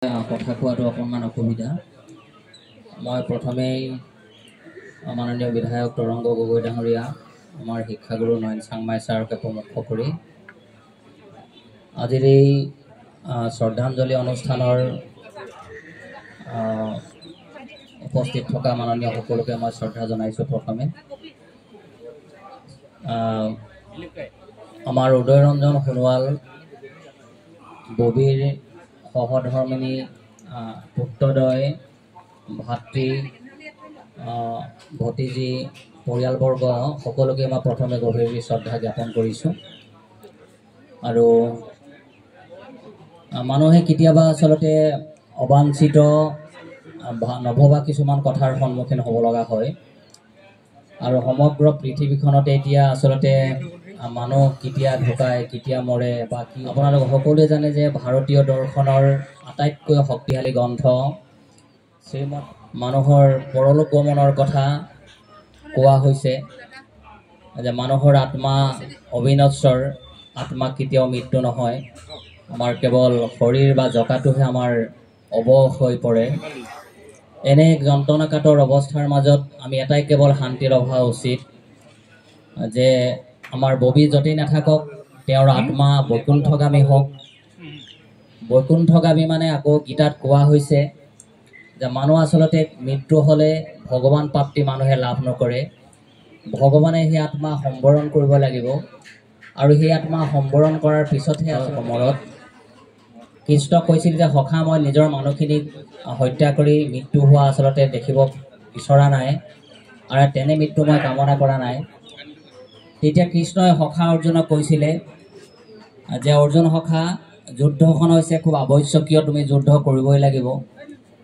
কথা কোৱাটো অকণমান অসুবিধা। মই প্ৰথমেই মাননীয় বিধায়ক তৰংগ গগৈ ডাঙৰীয়া, আমাৰ শিক্ষাগুৰু নয়ন চাংমাই ছাৰকে প্ৰমুখ কৰি আজিৰ এই শ্ৰদ্ধাঞ্জলি অনুষ্ঠানৰ উপস্থিত থকা মাননীয় সকলোকে মই শ্ৰদ্ধা জনাইছোঁ। প্ৰথমে আমাৰ উদয় ৰঞ্জন সোণোৱাল ববীৰ সহধৰ্মিনী পুত্ৰদ্বয়, ভাতৃ, ভতিজী, পৰিয়ালবৰ্গ সকলোকে মই প্ৰথমে গভীৰ শ্ৰদ্ধা জ্ঞাপন কৰিছোঁ। আৰু মানুহে কেতিয়াবা আচলতে অবাঞ্ছিত নভবা কিছুমান কথাৰ সন্মুখীন হ'ব লগা হয়। আৰু সমগ্ৰ পৃথিৱীখনতে এতিয়া আচলতে মানুহ কেতিয়া ঢুকায়, কেতিয়া মৰে বা কি, আপোনালোক সকলোৱে জানে যে ভাৰতীয় দৰ্শনৰ আটাইতকৈ শক্তিশালী গ্ৰন্থ শ্ৰীমদ মানুহৰ পৰলোক গমনৰ কথা কোৱা হৈছে যে মানুহৰ আত্মা অবিনশ্বৰ, আত্মা কেতিয়াও মৃত্যু নহয়। আমাৰ কেৱল শৰীৰ বা জকাটোহে আমাৰ অৱশ হৈ পৰে। এনে যন্ত্ৰণাকাতৰ অৱস্থাৰ মাজত আমি এটাই কেৱল শান্তি ৰভা উচিত যে আমাৰ ববী য'তেই নাথাকক তেওঁৰ আত্মা বৈকুণ্ঠগামী হওক। বৈকুণ্ঠগামী মানে আকৌ গীতাত কোৱা হৈছে যে মানুহ আচলতে মৃত্যু হ'লে ভগৱান প্ৰাপ্তি মানুহে লাভ নকৰে। ভগৱানে সেই আত্মা সম্বৰণ কৰিব লাগিব আৰু সেই আত্মা সম্বৰণ কৰাৰ পিছতহে সময়ত কৃষ্ণক কৈছিল যে সখা মই নিজৰ মানুহখিনিক হত্যা কৰি মৃত্যু হোৱা আচলতে দেখিব বিচৰা নাই আৰু তেনে মৃত্যু মই কামনা কৰা নাই। তেতিয়া কৃষ্ণই সখা অৰ্জুনক কৈছিলে যে অৰ্জুন সখা, যুদ্ধখন হৈছে খুব আৱশ্যকীয়, তুমি যুদ্ধ কৰিবই লাগিব।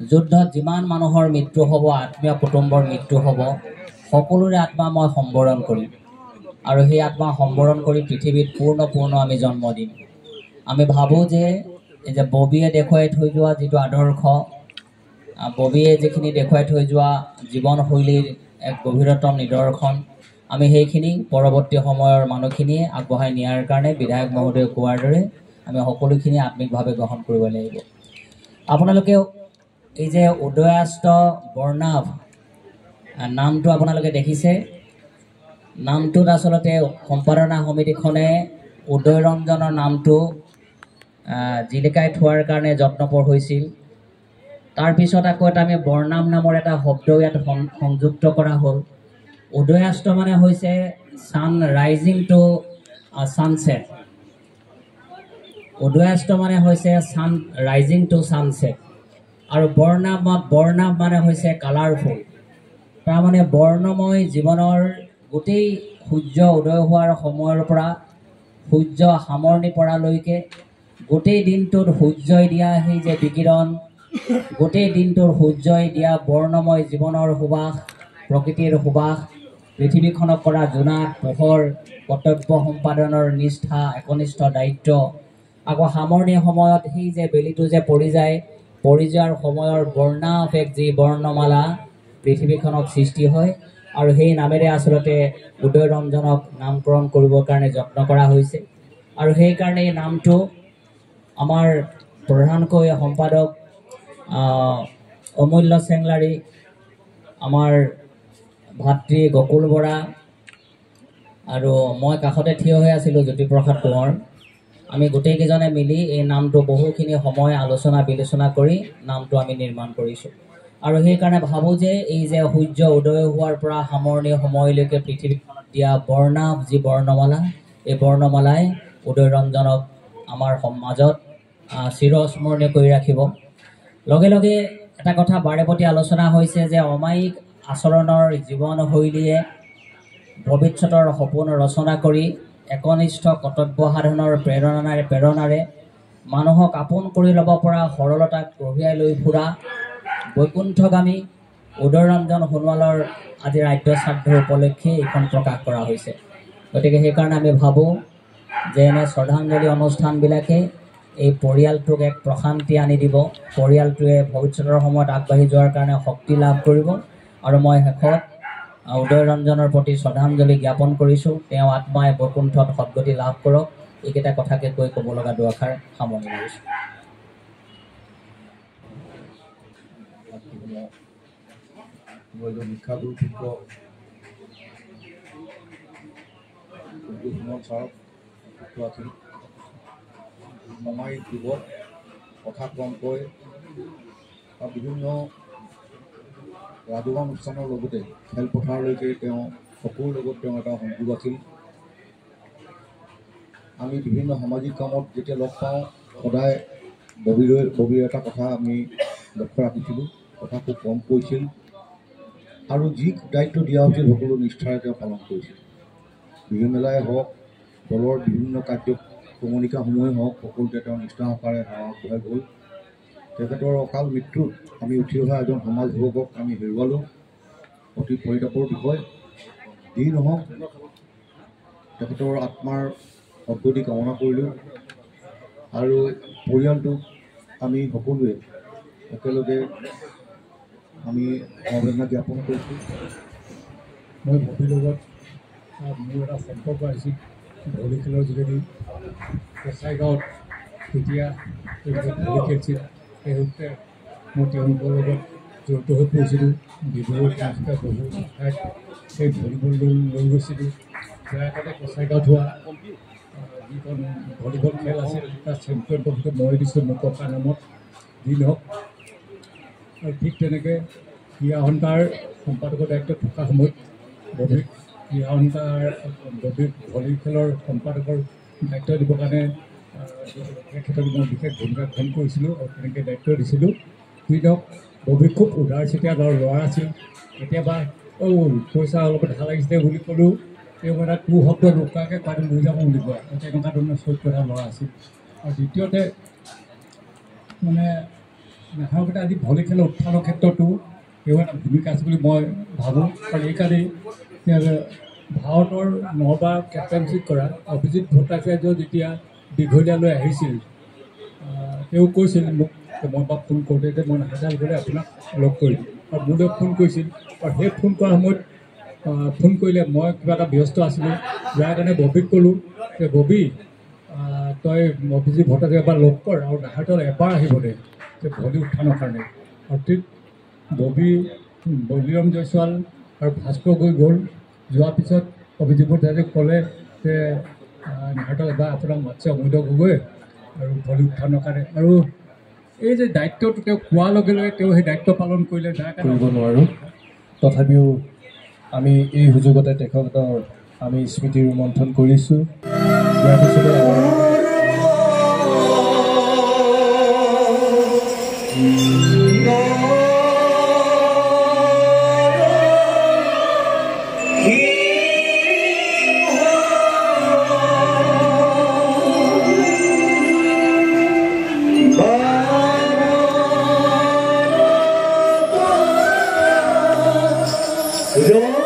যুদ্ধত যিমান মানুহৰ মৃত্যু হ'ব, আত্মীয় কুটুম্বৰ মৃত্যু হ'ব, সকলোৰে আত্মা মই সম্বৰণ কৰিম আৰু সেই আত্মা সম্বৰণ কৰি পৃথিৱীত পূৰ্ণ আমি জন্ম দিম। আমি ভাবোঁ যে ববীয়ে দেখুৱাই থৈ যোৱা যিটো আদৰ্শ, ববীয়ে যিখিনি দেখুৱাই থৈ যোৱা জীৱনশৈলীৰ এক গভীৰতম নিদৰ্শন, আমি সেইখিনি পৰৱৰ্তী সময়ৰ মানুহখিনিয়ে আগবঢ়াই নিয়াৰ কাৰণে বিধায়ক মহোদয়ে কোৱাৰ দৰে আমি সকলোখিনি আত্মিকভাৱে গ্ৰহণ কৰিব লাগিব। আপোনালোকে এই যে উদয়াস্ত বৰ্ণাভ নামটো আপোনালোকে দেখিছে, নামটোত আচলতে সম্পাদনা সমিতিখনে উদয় ৰঞ্জনৰ নামটো জিলিকাই থোৱাৰ কাৰণে যত্নপৰ হৈছিল। তাৰপিছত আকৌ এটা আমি বৰ্ণাভ নামৰ এটা শব্দ ইয়াত সংযুক্ত কৰা হ'ল। উদয়াস্ত মানে হৈছে ছান ৰাইজিং টু ছানছেট। উদয়াস্ত মানে হৈছে ছান ৰাইজিং টু ছানছেট আৰু বৰ্ণাভ মানে হৈছে কালাৰফুল। তাৰমানে বৰ্ণময় জীৱনৰ গোটেই সূৰ্য উদয় হোৱাৰ সময়ৰ পৰা সূৰ্য সামৰণি পৰালৈকে গোটেই দিনটোত সূৰ্যই দিয়া সেই যে বিকিৰণ, গোটেই দিনটোৰ সূৰ্যই দিয়া বৰ্ণময় জীৱনৰ সুবাস, প্ৰকৃতিৰ সুবাস, পৃথিৱীখনক কৰা জোনাক পোহৰ, কৰ্তব্য সম্পাদনৰ নিষ্ঠা, একনিষ্ঠ দায়িত্ব, আকৌ সামৰণিৰ সময়ত সেই যে বেলিটো যে পৰি যোৱাৰ সময়ৰ বৰ্ণাভ এক যি বৰ্ণমালা পৃথিৱীখনক সৃষ্টি হয় আৰু সেই নামেৰে আচলতে উদয় ৰঞ্জনক নামকৰণ কৰিবৰ কাৰণে যত্ন কৰা হৈছে। আৰু সেইকাৰণে এই নামটো আমাৰ প্ৰধানকৈ সম্পাদক অমূল্য চেংলাৰী, আমাৰ ভাতৃ গকুল বৰা আৰু মই কাষতে থিয় হৈ আছিলোঁ জ্যোতিপ্ৰসাদ কোঁৱৰ, আমি গোটেইকেইজনে মিলি এই নামটো বহুখিনি সময় আলোচনা বিলোচনা কৰি নামটো আমি নিৰ্মাণ কৰিছোঁ। আৰু সেইকাৰণে ভাবোঁ যে এই যে সূৰ্য উদয় হোৱাৰ পৰা সামৰণি সময়লৈকে পৃথিৱীখনত দিয়া বৰ্ণাভ যি বৰ্ণমালা, এই বৰ্ণমালাই উদয় ৰঞ্জনক আমাৰ সমাজত চিৰস্মৰণীয় কৰি ৰাখিব। লগে লগে এটা কথা বাৰে প্ৰতি আলোচনা হৈছে যে অমায়িক আচৰণৰ জীৱনশৈলীয়ে ভৱিষ্যতৰ সপোন ৰচনা কৰি একনিষ্ঠ কৰ্তব্য সাধনৰ প্ৰেৰণাৰে মানুহক আপোন কৰি ল'ব পৰা সৰলতাক কঢ়িয়াই লৈ ফুৰা বৈকুণ্ঠগামী উদয় ৰঞ্জন সোণোৱালৰ আজি ৰাজ্য শ্ৰাদ্ধ উপলক্ষে এইখন প্ৰকাশ কৰা হৈছে। গতিকে সেইকাৰণে আমি ভাবোঁ যে এনে শ্ৰদ্ধাঞ্জলি অনুষ্ঠানবিলাকে এই পৰিয়ালটোক এক প্ৰশান্তি আনি দিব, পৰিয়ালটোৱে ভৱিষ্যতৰ সময়ত আগবাঢ়ি যোৱাৰ কাৰণে শক্তি লাভ কৰিব। আৰু মই শেষত উদয় ৰঞ্জনৰ প্ৰতি শ্ৰদ্ধাঞ্জলি জ্ঞাপন কৰিছোঁ। তেওঁ আত্মাই বৈকুণ্ঠত সদ্গতি লাভ কৰক। এইকেইটা কথাকে কৈ ক'ব লগা দুআষাৰ সামৰণি মাৰিছোঁ। মোৰ এজন শিক্ষাগুৰু পুত্ৰ সুমন ছাৰক পুত্ৰ আছিল। সামাজিক যুগত কথা কমকৈ বা বিভিন্ন ৰাজহুৱা অনুষ্ঠানৰ লগতে খেলপথাৰলৈকে তেওঁ সকলোৰ লগত তেওঁ এটা সংযোগ আছিল। আমি বিভিন্ন সামাজিক কামত যেতিয়া লগ পাওঁ সদায় ববিৰ এটা কথা আমি লক্ষ্য ৰাখিছিলোঁ, কথা খুব কম কৈছিল আৰু যি দায়িত্ব দিয়া হৈছিল সকলো নিষ্ঠাৰে তেওঁ পালন কৰিছিল। বিহু মেলাই হওক, দলৰ বিভিন্ন ক্ৰমণিকাসমূহেই হওক, সকলোতে তেওঁ নিষ্ঠা সহকাৰে আগবঢ়াই গ'ল। তেখেতৰ অকাল মৃত্যুত আমি উঠি অহা এজন সমাজ সেৱকক আমি হেৰুৱালোঁ, অতি পৰিতাপৰ বিষয়। যি নহওক, তেখেতৰ আত্মাৰ সদ্গতি কামনা কৰিলোঁ আৰু পৰিয়ালটোক আমি সকলোৱে একেলগে আমি সমবেদনা জ্ঞাপন কৰিছোঁ। মই ববিৰ লগত মোৰ এটা সম্পৰ্ক আহিছিল ভলী খেলৰ যোগেদি। গোসাইগাঁৱত তেতিয়া তেওঁলোকে ভলী খেলিছিল, সেই সূত্ৰে মই তেওঁলোকৰ লগত জড়িত হৈ পৰিছিলোঁ। ডিব্ৰুগড় তিনিচুকীয়া বহু ঠাইত সেই ভলীবল লৈ গৈছিলোঁ। যাৰ কাৰণে গোসাইগাঁৱত হোৱা যিখন ভলীবল খেল আছিল তাত চেম্পিয়ন ট্ৰফিটো মই দিছোঁ মোৰ ককাৰ নামত। যি নহওক, আৰু ঠিক তেনেকৈ ক্ৰীড়া সন্থাৰ সম্পাদকৰ দায়িত্ব থকা সময়ত ববিক ক্ৰীড়া সন্থাৰ ববিক ভলী খেলৰ সম্পাদকৰ দায়িত্ব দিবৰ কাৰণে তেখেতক মই বিশেষ ভূমিকা গ্ৰহণ কৰিছিলোঁ আৰু তেনেকৈ দায়িত্ব দিছিলোঁ। যি নহওক, ববি খুব উদাৰ চিতীয়া ল'ৰা আছিল। কেতিয়াবা পইচা অলপ ধাৰ লাগিছিলে বুলি ক'লেও তেওঁ মানে তোৰ শব্দ নোকোৱাকৈ পানী লৈ যাব বুলি কয়, তেনেকুৱা ধৰণৰ চৰিত্ৰ এটা ল'ৰা আছিল। আৰু দ্বিতীয়তে মানে নাথাকোঁতে আজি ভলী খেলৰ উত্থানৰ ক্ষেত্ৰতো তেওঁ এটা ভূমিকা আছে বুলি মই ভাবোঁ। আৰু এইকাৰণেই ভাৰতৰ 9বাৰ কেপ্টেইনশ্বিপ কৰা অভিজিত ভট্টাচাৰ্য যেতিয়া দীঘলীয়ালৈ আহিছিল, তেওঁ কৈছিল মোক, মই বা ফোন কৰোঁতে যে মই নাহাজাল গ'লে আপোনাক লগ কৰিম, আৰু মোলৈ ফোন কৰিছিল। আৰু সেই ফোন কৰাৰ সময়ত ফোন কৰিলে মই কিবা এটা ব্যস্ত আছিলোঁ, যাৰ কাৰণে ববিক ক'লোঁ যে ববি তই অভিজিত ভট্টাচাৰ্য এবাৰ লগ কৰ আৰু নাহাজাল এবাৰ আহিব দে ভলী উত্থানৰ কাৰণে। আৰু ঠিক বলিৰাম জয়ছোৱাল আৰু ভাস্কৰ গৈ গ'ল। যোৱাৰ পিছত অভিজিত ভট্টাচাৰ্যক ক'লে যে নাহাজাল এবাৰ আপোনাক মাতিছে অমূল্য গগৈ আৰু ভলী উত্থানৰ কাৰণে। আৰু এই যে দায়িত্বটো তেওঁ কোৱাৰ লগে লগে তেওঁ সেই দায়িত্ব পালন কৰিলে, যাৰ কাৰণে কৰিব নোৱাৰোঁ। তথাপিও আমি এই সুযোগতে তেখেতৰ আমি স্মৃতি ৰোমন্থন কৰিছোঁ। ইয়াৰ পিছতে Yo